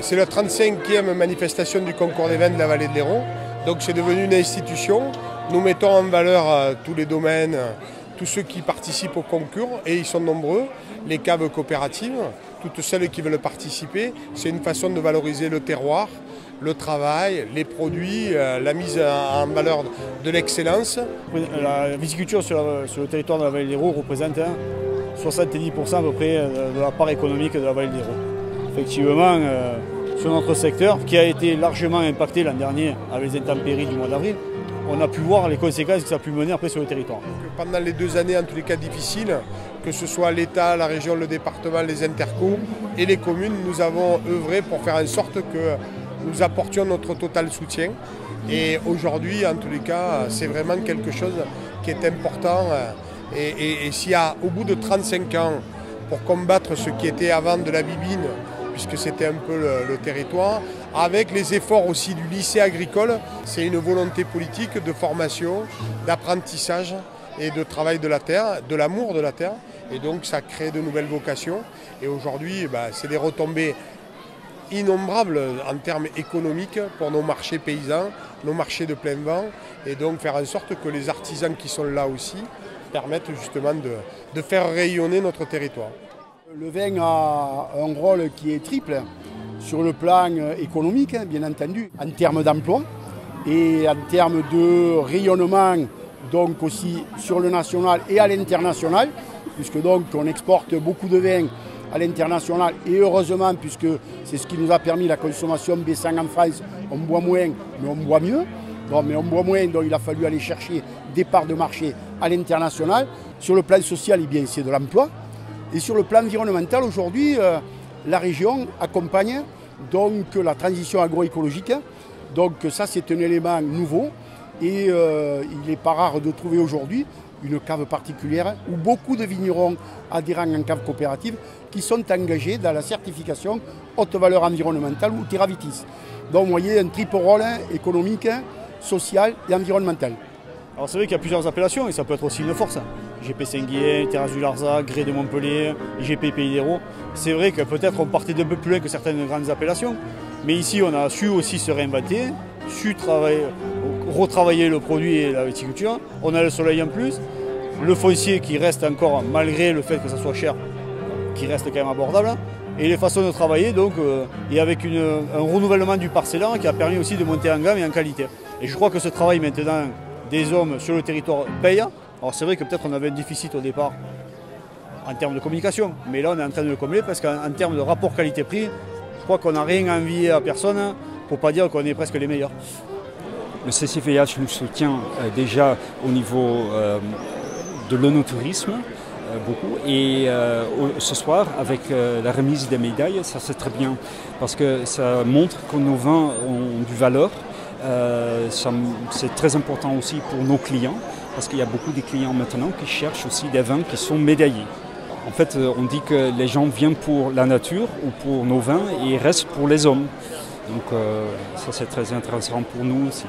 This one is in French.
C'est la 35e manifestation du concours des vins de la vallée de l'Hérault. Donc c'est devenu une institution. Nous mettons en valeur tous les domaines, tous ceux qui participent au concours, et ils sont nombreux, les caves coopératives, toutes celles qui veulent participer. C'est une façon de valoriser le terroir, le travail, les produits, la mise en valeur de l'excellence. La viticulture sur le territoire de la vallée de l'Hérault représente 70% à peu près de la part économique de la vallée de l'Hérault. Effectivement, sur notre secteur, qui a été largement impacté l'an dernier avec les intempéries du mois d'avril, on a pu voir les conséquences que ça a pu mener après sur le territoire. Pendant les 2 années, en tous les cas difficiles, que ce soit l'État, la région, le département, les intercos et les communes, nous avons œuvré pour faire en sorte que nous apportions notre total soutien. Et aujourd'hui, en tous les cas, c'est vraiment quelque chose qui est important. Et s'il y a, au bout de 35 ans, pour combattre ce qui était avant de la bibine, puisque c'était un peu le territoire, avec les efforts aussi du lycée agricole, c'est une volonté politique de formation, d'apprentissage et de travail de la terre, de l'amour de la terre. Et donc ça crée de nouvelles vocations. Et aujourd'hui, c'est des retombées innombrables en termes économiques pour nos marchés paysans, nos marchés de plein vent. Et donc faire en sorte que les artisans qui sont là aussi permettent justement de faire rayonner notre territoire. Le vin a un rôle qui est triple sur le plan économique, bien entendu, en termes d'emploi et en termes de rayonnement, donc aussi sur le national et à l'international, puisque donc on exporte beaucoup de vin à l'international et heureusement, puisque c'est ce qui nous a permis la consommation baissant en France, on boit moins mais on boit mieux. Bon, mais on boit moins, donc il a fallu aller chercher des parts de marché à l'international. Sur le plan social, eh bien, c'est de l'emploi. Et sur le plan environnemental, aujourd'hui, la région accompagne donc la transition agroécologique. Donc ça, c'est un élément nouveau. Et il n'est pas rare de trouver aujourd'hui une cave particulière où beaucoup de vignerons adhérents en cave coopérative qui sont engagés dans la certification haute valeur environnementale ou Terravitis. Donc vous voyez un triple rôle économique, social et environnemental. Alors c'est vrai qu'il y a plusieurs appellations et ça peut être aussi une force. GP Saint-Guilhem, Terrasse du Larzac, Grès de Montpellier, GP Pays d'Hérault. C'est vrai que peut-être on partait d'un peu plus loin que certaines grandes appellations, mais ici on a su aussi se réinventer, su retravailler le produit et la viticulture. On a le soleil en plus, le foncier qui reste encore, malgré le fait que ça soit cher, qui reste quand même abordable, et les façons de travailler, donc, et avec un renouvellement du parcellant qui a permis aussi de monter en gamme et en qualité. Et je crois que ce travail maintenant des hommes sur le territoire paye. Alors c'est vrai que peut-être on avait un déficit au départ en termes de communication, mais là on est en train de le combler parce qu'en termes de rapport qualité-prix, je crois qu'on n'a rien à envier à personne pour ne pas dire qu'on est presque les meilleurs. Le CCVH nous soutient déjà au niveau de l'onotourisme, beaucoup, et ce soir avec la remise des médailles, ça c'est très bien parce que ça montre que nos vins ont du valeur. C'est très important aussi pour nos clients parce qu'il y a beaucoup de clients maintenant qui cherchent aussi des vins qui sont médaillés. En fait, on dit que les gens viennent pour la nature ou pour nos vins et ils restent pour les hommes. Donc ça c'est très intéressant pour nous aussi.